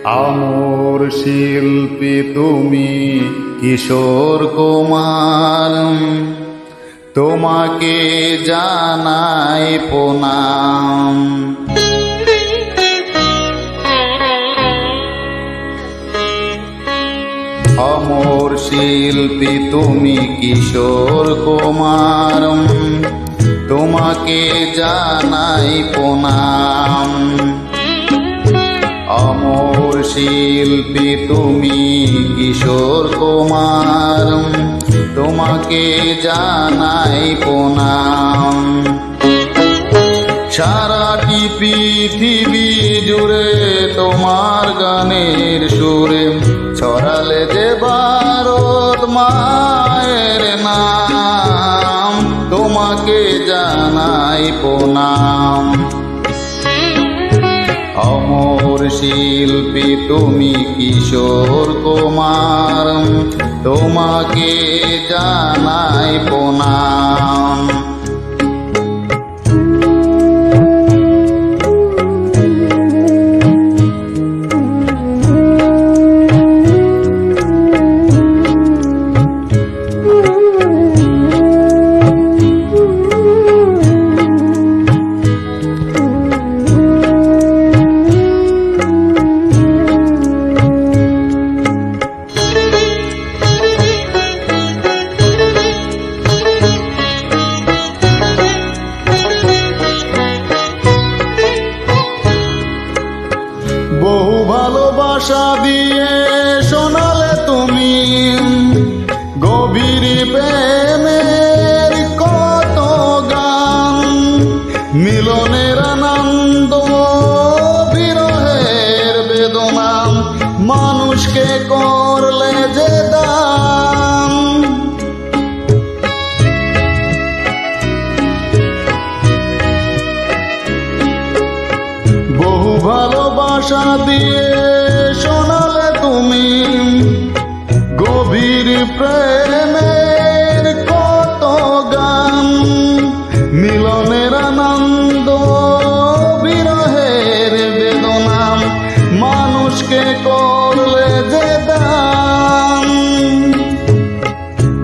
আমর শিল্পী তুমি কিশোর কুমার, তোমাকে জানাই প্রণাম। আমর শিল্পী তুমি কিশোর কুমার, তোমাকে জানাই প্রণাম। আমর শিল্পী তুমি কিশোর কুমার, তোমাকে জানাই প্রণাম। সারাটি পৃথিবী জুড়ে তোমার গানের সুরে ছড়ালে যে ভারত মায়ের নাম, তোমাকে জানাই প্রণাম। আমর শিল্পী তুমি কিশোর কুমার, তোমাকে জানাই প্রণাম। বহু ভালোবাসা দিয়ে শোনালে তুমি গভীর প্রেমের কত গান, মিলনের আনন্দ বিরহের বেদনা মানুষকে করলে যে দান। বহু ভালোবাসা দিয়ে শোনালে তুমি গভীর প্রেমের কত গান, মিলনের আনন্দ বিরহের বেদনা মানুষকে করলে যে দান।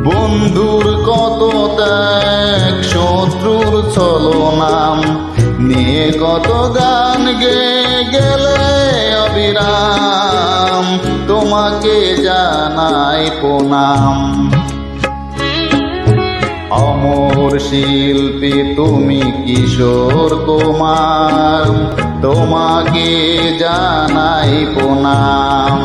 বন্ধুর কত ত্যাগ, শত্রুর ছলনাম নিয়ে কত গান গেয়ে গেলে অবিরাম, তোমাকে জানাই প্রণাম। আমর শিল্পী তুমি কিশোর কুমার, তোমাকে জানাই প্রণাম।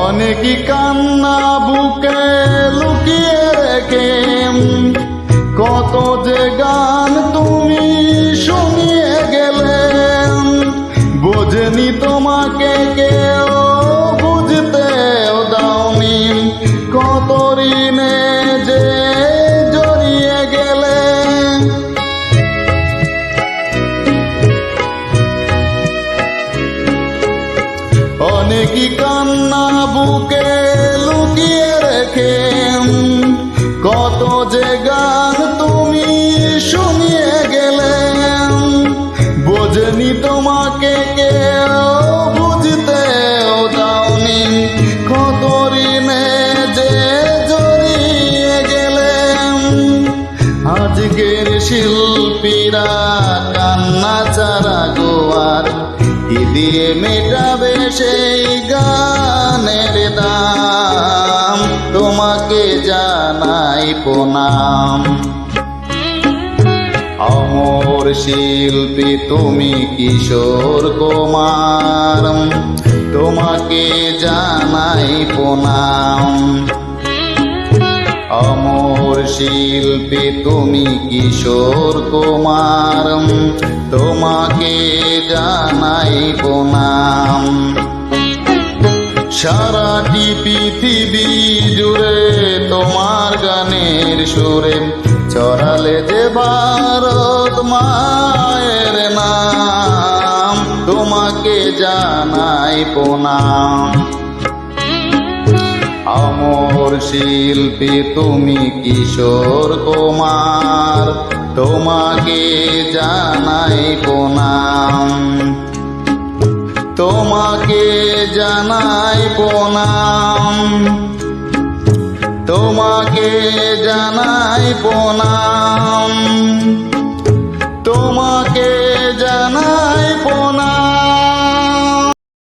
অনেকই কান্না বুকে লুকিয়ে রেখে কত যে গান তুমি শুনিয়ে গেলে, বোঝেনি তোমাকে কেউ, বুঝতেও দাওনি কত ঋণে যে জড়িয়ে গেলে। অনেকই কান্না বুকে লুকিয়ে রেখে কত যে গান তুমি শুনিয়ে গেলে, বোঝেনি তোমাকে কেউ, বুঝতেও দাওনি কত ঋণে যে জড়িয়ে গেলে। আজকের শিল্পীরা কান্না ছাড়া গোয়ার কি দিয়ে মেটাবে সেই গানের দাম, তোমাকে জানাই প্রণাম। আমর শিল্পী তুমি কিশোর কুমার, তোমাকে জানাই প্রণাম। আমর শিল্পী তুমি কিশোর কুমার, তোমাকে জানাই প্রণাম। সারাটি পৃথিবী জুড়ে তোমার গানের সুরে ছড়ালে যে ভারত মায়ের নাম, তোমাকে জানাই প্রণাম। অমর শিল্পী তুমি কিশোর কুমার, তোমাকে জানাই প্রণাম। তোমাকে জানাই প্রণাম, তোমাকে জানাই প্রণাম।